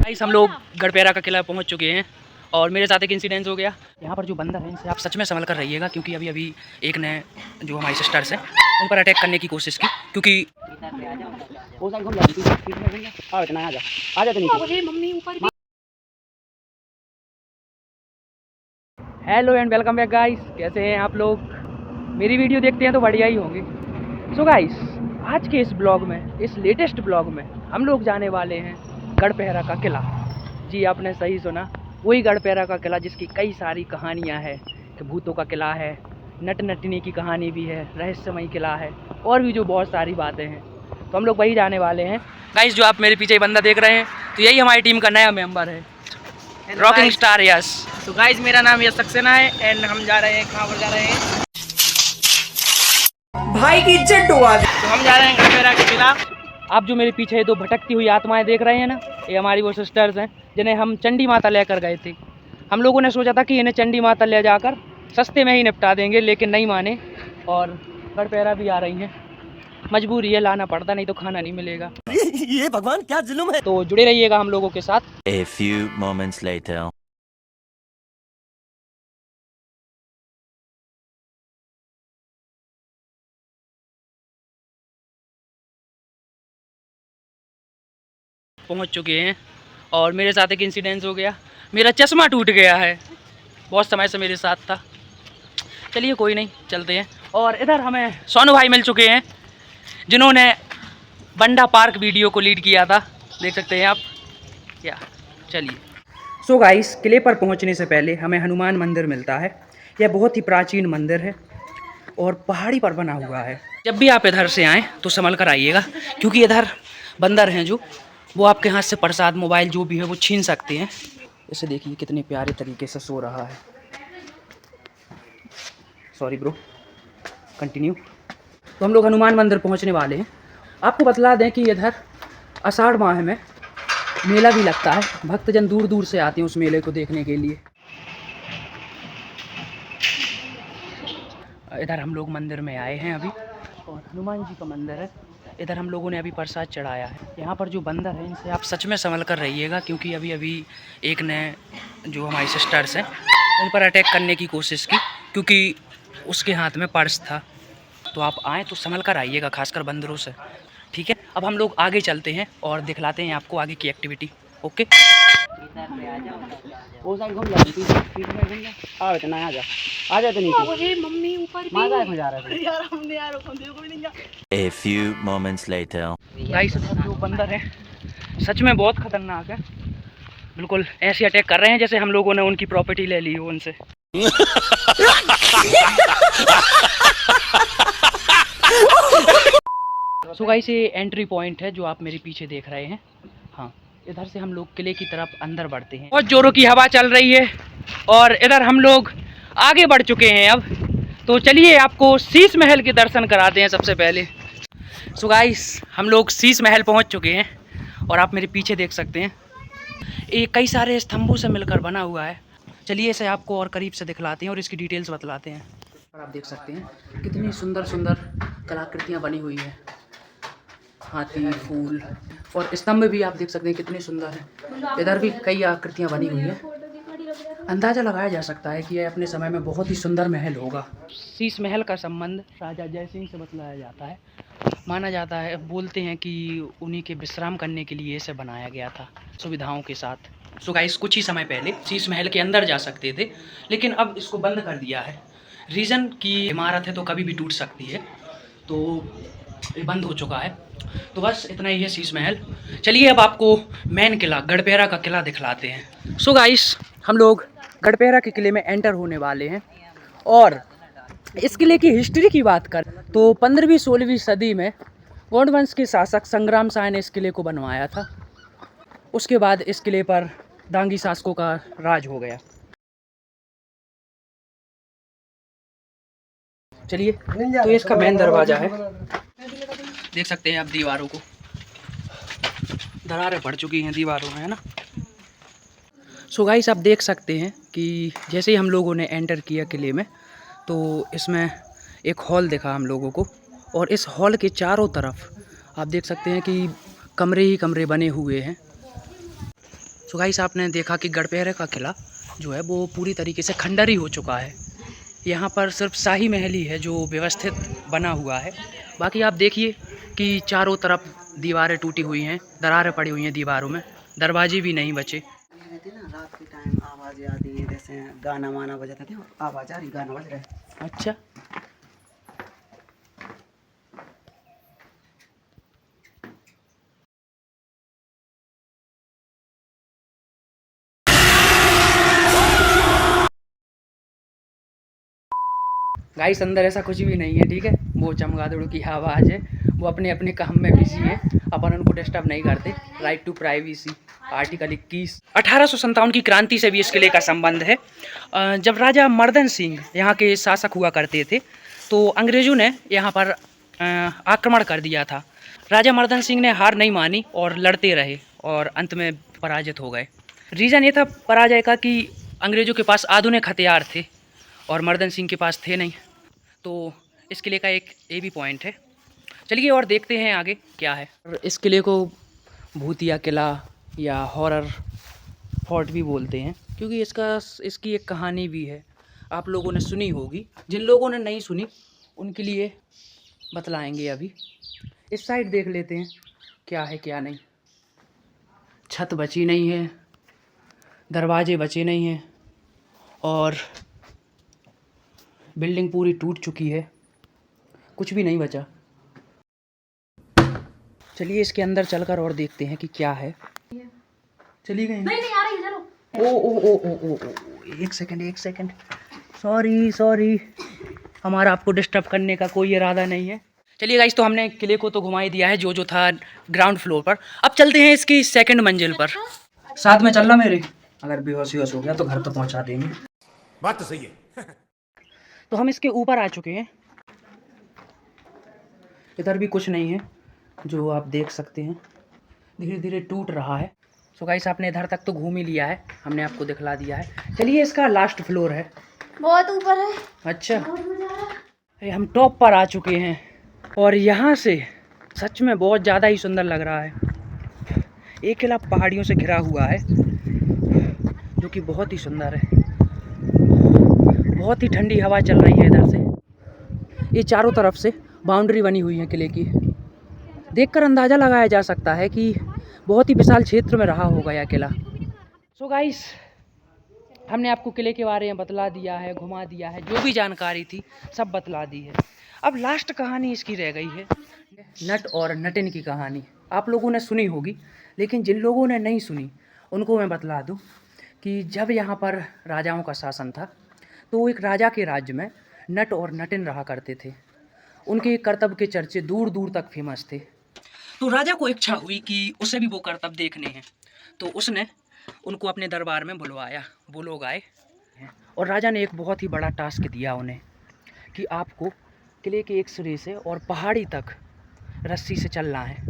Guys हम लोग गढ़पेरा का किला पहुंच चुके हैं और मेरे साथ एक इंसिडेंस हो गया। यहाँ पर जो बंदर हैं इनसे आप सच में संभल कर रहिएगा, क्योंकि अभी एक ने जो हमारी सिस्टर्स हैं उन पर अटैक करने की कोशिश की, क्योंकि hello and welcome back guys, कैसे हैं आप लोग? मेरी वीडियो देखते हैं तो बढ़िया ही होंगे। सो गाइस, आज के इस ब्लॉग में, इस लेटेस्ट ब्लॉग में हम लोग जाने वाले हैं गढ़पेरा का किला। जी आपने सही सुना, वही गढ़पेरा का किला जिसकी कई सारी कहानियां हैं कि भूतों का किला है, नट नटनी की कहानी भी है, रहस्यमयी किला है और भी जो बहुत सारी बातें हैं। तो हम लोग वही जाने वाले हैं गाइस। जो आप मेरे पीछे बंदा देख रहे हैं तो यही हमारी टीम का नया मेंबर है, रॉकिंग स्टार यस। तो गाइस मेरा नाम यश सक्सेना है एंड हम जा रहे हैं, कहाँ पर जा रहे हैं? भाई की इज्जत हुआ। तो हम जा रहे हैं गढ़पेरा के किला। आप जो मेरे पीछे दो भटकती हुई आत्माएं देख रहे हैं ना, ये हमारी वो सिस्टर्स हैं जिन्हें हम चंडी माता लेकर गए थे। हम लोगों ने सोचा था कि इन्हें चंडी माता ले जाकर सस्ते में ही निपटा देंगे, लेकिन नहीं माने और गढ़पेरा भी आ रही हैं। मजबूरी है, लाना पड़ता, नहीं तो खाना नहीं मिलेगा। ये भगवान क्या जुल्म है। तो जुड़े रहिएगा हम लोगों के साथ। A few moments later. पहुंच चुके हैं और मेरे साथ एक इंसिडेंस हो गया। मेरा चश्मा टूट गया है, बहुत समय से मेरे साथ था। चलिए कोई नहीं, चलते हैं। और इधर हमें सोनू भाई मिल चुके हैं जिन्होंने बंडा पार्क वीडियो को लीड किया था, देख सकते हैं आप। या चलिए। सो गाइस, किले पर पहुंचने से पहले हमें हनुमान मंदिर मिलता है। यह बहुत ही प्राचीन मंदिर है और पहाड़ी पर बना हुआ है। जब भी आप इधर से आएँ तो संभल कर आइएगा, क्योंकि इधर बंदर हैं जो वो आपके हाथ से प्रसाद, मोबाइल जो भी है वो छीन सकते हैं। इसे देखिए कितने प्यारे तरीके से सो रहा है। Sorry bro, continue. तो हम लोग हनुमान मंदिर पहुंचने वाले हैं। आपको बतला दें कि इधर आषाढ़ माह में मेला भी लगता है, भक्तजन दूर दूर से आते हैं उस मेले को देखने के लिए। इधर हम लोग मंदिर में आए हैं अभी, और हनुमान जी का मंदिर है। इधर हम लोगों ने अभी प्रसाद चढ़ाया है। यहाँ पर जो बंदर हैं इनसे आप सच में संभल कर रहिएगा, क्योंकि अभी एक ने जो हमारी सिस्टर्स हैं उन पर अटैक करने की कोशिश की, क्योंकि उसके हाथ में पर्स था। तो आप आएँ तो संभल कर आइएगा, खासकर बंदरों से, ठीक है? अब हम लोग आगे चलते हैं और दिखलाते हैं आपको आगे की एक्टिविटी। ओके, मम्मी ऊपर A few moments later. Guys जो बंदर हैं सच में बहुत खतरनाक है। बिल्कुल ऐसे अटैक कर रहे हैं जैसे हम लोगों ने उनकी प्रॉपर्टी ले ली हो उनसे। सो गाइस, ये एंट्री पॉइंट है जो आप मेरे पीछे देख रहे हैं। हाँ, इधर से हम लोग किले की तरफ अंदर बढ़ते हैं। बहुत जोरों की हवा चल रही है और इधर हम लोग आगे बढ़ चुके हैं अब। तो चलिए आपको शीश महल के दर्शन कराते हैं सबसे पहले। सो गाइस, हम लोग शीश महल पहुंच चुके हैं और आप मेरे पीछे देख सकते हैं ये कई सारे स्तंभों से मिलकर बना हुआ है। चलिए इसे आपको और करीब से दिखलाते हैं और इसकी डिटेल्स बतलाते हैं। और आप देख सकते हैं कितनी सुंदर सुंदर कलाकृतियाँ बनी हुई हैं, हाथी, फूल और स्तंभ भी आप देख सकते हैं कितने सुंदर हैं। इधर भी कई आकृतियाँ बनी हुई हैं। अंदाज़ा लगाया जा सकता है कि यह अपने समय में बहुत ही सुंदर महल होगा। शीश महल का संबंध राजा जय सिंह से बतलाया जाता है। माना जाता है, बोलते हैं कि उन्हीं के विश्राम करने के लिए इसे बनाया गया था, सुविधाओं के साथ। सो गाइस, कुछ ही समय पहले शीश महल के अंदर जा सकते थे, लेकिन अब इसको बंद कर दिया है। रीज़न की इमारत है तो कभी भी टूट सकती है, तो ये बंद हो चुका है। तो बस इतना ही है शीश महल। चलिए अब आपको मेन किला, गढ़पेरा का किला दिखलाते हैं। सो गाइस, हम लोग गढ़पेरा के किले में एंटर होने वाले हैं और इस किले की हिस्ट्री की बात कर तो 15वीं-16वीं सदी में गोंड वंश के शासक संग्राम शाह ने इस किले को बनवाया था। उसके बाद इस किले पर दांगी शासकों का राज हो गया। चलिए, तो इसका मेन दरवाज़ा है, देख सकते हैं आप दीवारों को, दरारें पड़ चुकी हैं दीवारों में, है ना? सो गाइस, आप देख सकते हैं कि जैसे ही हम लोगों ने एंटर किया किले में तो इसमें एक हॉल दिखा हम लोगों को, और इस हॉल के चारों तरफ आप देख सकते हैं कि कमरे ही कमरे बने हुए हैं। सो गाइस आपने देखा कि गढ़पेहरे का किला जो है वो पूरी तरीके से खंडर ही हो चुका है। यहाँ पर सिर्फ शाही महल ही है जो व्यवस्थित बना हुआ है। बाकी आप देखिए कि चारों तरफ दीवारें टूटी हुई हैं, दरारें पड़ी हुई हैं दीवारों में, दरवाजे भी नहीं बचे। रहती ना रात के टाइम आवाज़ें आती हैं, जैसे गाना वाना बजाते थे, आवाज़ आ रही, गाना बज रहा है। अच्छा, गाइस अंदर ऐसा कुछ भी नहीं है, ठीक है। वो चमगादड़ों की आवाज़ है, वो अपने अपने काम में बिजी है, अपन उनको डिस्टर्ब नहीं करते। Right to privacy, article 21। 1857 की क्रांति से भी इस किले का संबंध है। जब राजा मर्दन सिंह यहाँ के शासक हुआ करते थे तो अंग्रेज़ों ने यहाँ पर आक्रमण कर दिया था। राजा मर्दन सिंह ने हार नहीं मानी और लड़ते रहे और अंत में पराजित हो गए। रीज़न ये था पराजय का कि अंग्रेज़ों के पास आधुनिक हथियार थे और मर्दन सिंह के पास थे नहीं। तो इस किले का एक ये भी पॉइंट है। चलिए और देखते हैं आगे क्या है। और इस किले को भूतिया किला या हॉरर फोर्ट भी बोलते हैं क्योंकि इसकी एक कहानी भी है, आप लोगों ने सुनी होगी। जिन लोगों ने नहीं सुनी उनके लिए बतलाएंगे अभी। इस साइड देख लेते हैं क्या है क्या नहीं। छत बची नहीं है, दरवाजे बचे नहीं हैं और बिल्डिंग पूरी टूट चुकी है, कुछ भी नहीं बचा। चलिए इसके अंदर चलकर और देखते हैं कि क्या है। चली गई? नहीं आ रही, चलो। ओ एक सेकंड, सॉरी, हमारा आपको डिस्टर्ब करने का कोई इरादा नहीं है। चलिए गाइस, तो हमने किले को तो घुमा ही दिया है जो था ग्राउंड फ्लोर पर। अब चलते हैं इसकी सेकंड मंजिल पर। साथ में चलना मेरे, अगर बेहोश हो गया तो घर तक पहुंचा देंगे। बात तो सही है। तो हम इसके ऊपर आ चुके हैं। इधर भी कुछ नहीं है जो आप देख सकते हैं, धीरे धीरे टूट रहा है। सो गाइस आपने इधर तक तो घूम ही लिया है, हमने आपको दिखला दिया है। चलिए इसका लास्ट फ्लोर है, बहुत ऊपर है। अच्छा, अरे हम टॉप पर आ चुके हैं और यहाँ से सच में बहुत ज़्यादा ही सुंदर लग रहा है। एक किला पहाड़ियों से घिरा हुआ है जो कि बहुत ही सुंदर है। बहुत ही ठंडी हवा चल रही है इधर से। ये चारों तरफ से बाउंड्री बनी हुई है किले की। देखकर अंदाज़ा लगाया जा सकता है कि बहुत ही विशाल क्षेत्र में रहा होगा यह किला। सो गाइस, हमने आपको किले के बारे में बतला दिया है, घुमा दिया है, जो भी जानकारी थी सब बतला दी है। अब लास्ट कहानी इसकी रह गई है, नट और नटिन की कहानी। आप लोगों ने सुनी होगी, लेकिन जिन लोगों ने नहीं सुनी उनको मैं बतला दूं कि जब यहाँ पर राजाओं का शासन था तो एक राजा के राज्य में नट और नटिन रहा करते थे। उनके करतब के चर्चे दूर दूर तक फेमस थे। तो राजा को इच्छा हुई कि उसे भी वो करतब देखने हैं, तो उसने उनको अपने दरबार में बुलवाया। वो लोग आए और राजा ने एक बहुत ही बड़ा टास्क दिया उन्हें कि आपको किले के एक सिरे से और पहाड़ी तक रस्सी से चलना है।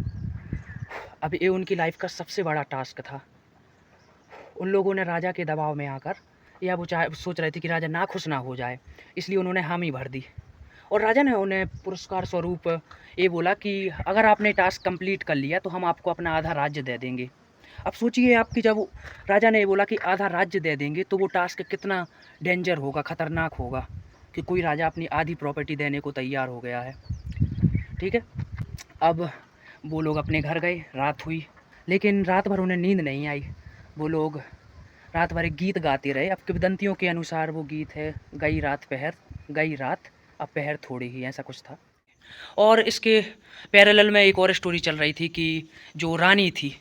अब ये उनकी लाइफ का सबसे बड़ा टास्क था। उन लोगों ने राजा के दबाव में आकर, या वो सोच रहे थे कि राजा ना खुश ना हो जाए, इसलिए उन्होंने हामी भर दी। और राजा ने उन्हें पुरस्कार स्वरूप ये बोला कि अगर आपने टास्क कंप्लीट कर लिया तो हम आपको अपना आधा राज्य दे देंगे। अब सोचिए आपकी, जब राजा ने ये बोला कि आधा राज्य दे देंगे तो वो टास्क कितना डेंजर होगा, ख़तरनाक होगा कि कोई राजा अपनी आधी प्रॉपर्टी देने को तैयार हो गया है। ठीक है, अब वो लोग अपने घर गए, रात हुई, लेकिन रात भर उन्हें नींद नहीं आई। वो लोग रात भर एक गीत गाते रहे। अब किंवदंतियों के अनुसार वो गीत है, गई रात अब पहर थोड़ी ही, ऐसा कुछ था। और इसके पैरेलल में एक और स्टोरी चल रही थी कि जो रानी थी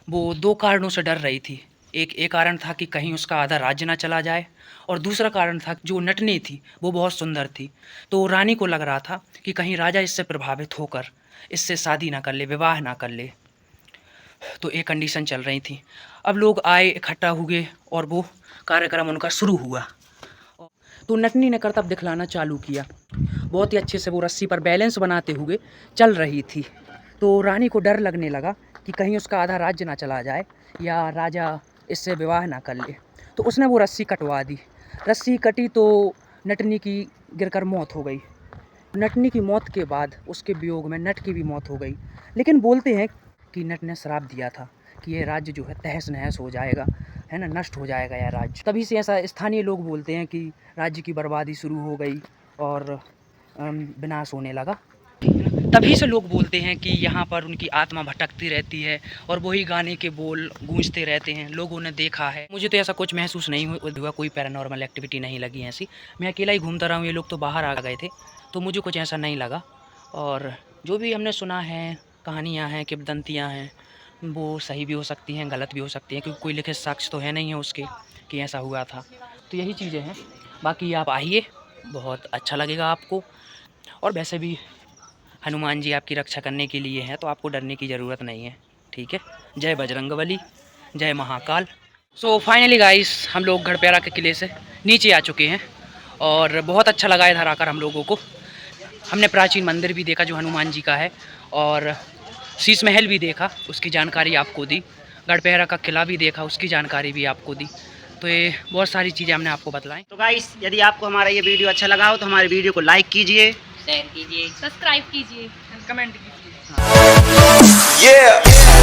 वो दो कारणों से डर रही थी। एक कारण था कि कहीं उसका आधा राज्य ना चला जाए, और दूसरा कारण था जो नटनी थी वो बहुत सुंदर थी। तो रानी को लग रहा था कि कहीं राजा इससे प्रभावित होकर इससे शादी ना कर ले, विवाह ना कर ले। तो एक कंडीशन चल रही थी। अब लोग आए, इकट्ठा हुए और वो कार्यक्रम उनका शुरू हुआ। तो नटनी ने करतब दिखलाना चालू किया। बहुत ही अच्छे से वो रस्सी पर बैलेंस बनाते हुए चल रही थी। तो रानी को डर लगने लगा कि कहीं उसका आधा राज्य ना चला जाए या राजा इससे विवाह ना कर ले। तो उसने वो रस्सी कटवा दी। रस्सी कटी तो नटनी की गिरकर मौत हो गई। नटनी की मौत के बाद उसके वियोग में नट की भी मौत हो गई। लेकिन बोलते हैं कि नट ने श्राप दिया था कि ये राज्य जो है तहस नहस हो जाएगा, है ना, नष्ट हो जाएगा यह राज्य। तभी से ऐसा स्थानीय लोग बोलते हैं कि राज्य की बर्बादी शुरू हो गई और विनाश होने लगा। तभी से लोग बोलते हैं कि यहाँ पर उनकी आत्मा भटकती रहती है और वही गाने के बोल गूंजते रहते हैं। लोगों ने देखा है, मुझे तो ऐसा कुछ महसूस नहीं हुआ, कोई पैरानॉर्मल एक्टिविटी नहीं लगी ऐसी। मैं अकेला ही घूमता रहा हूँ, ये लोग तो बाहर आ गए थे, तो मुझे कुछ ऐसा नहीं लगा। और जो भी हमने सुना है, कहानियाँ हैं, किंवदंतियाँ हैं, वो सही भी हो सकती हैं, गलत भी हो सकती हैं, क्योंकि कोई लिखित साक्ष्य तो है नहीं है उसके कि ऐसा हुआ था। तो यही चीज़ें हैं। बाकी आप आइए, बहुत अच्छा लगेगा आपको। और वैसे भी हनुमान जी आपकी रक्षा करने के लिए हैं, तो आपको डरने की ज़रूरत नहीं है, ठीक है। जय बजरंगबली, जय महाकाल। सो फाइनली गाइस, हम लोग गढ़प्यारा के किले से नीचे आ चुके हैं और बहुत अच्छा लगा इधर आकर हम लोगों को। हमने प्राचीन मंदिर भी देखा जो हनुमान जी का है, और शीश महल भी देखा, उसकी जानकारी आपको दी। गढ़प्यारा का किला भी देखा, उसकी जानकारी भी आपको दी। तो ये बहुत सारी चीज़ें हमने आपको बतलाई। तो गाइस, यदि आपको हमारा ये वीडियो अच्छा लगा हो तो हमारे वीडियो को लाइक कीजिए, शेयर कीजिए, सब्सक्राइब कीजिए, कमेंट कीजिए। Yeah.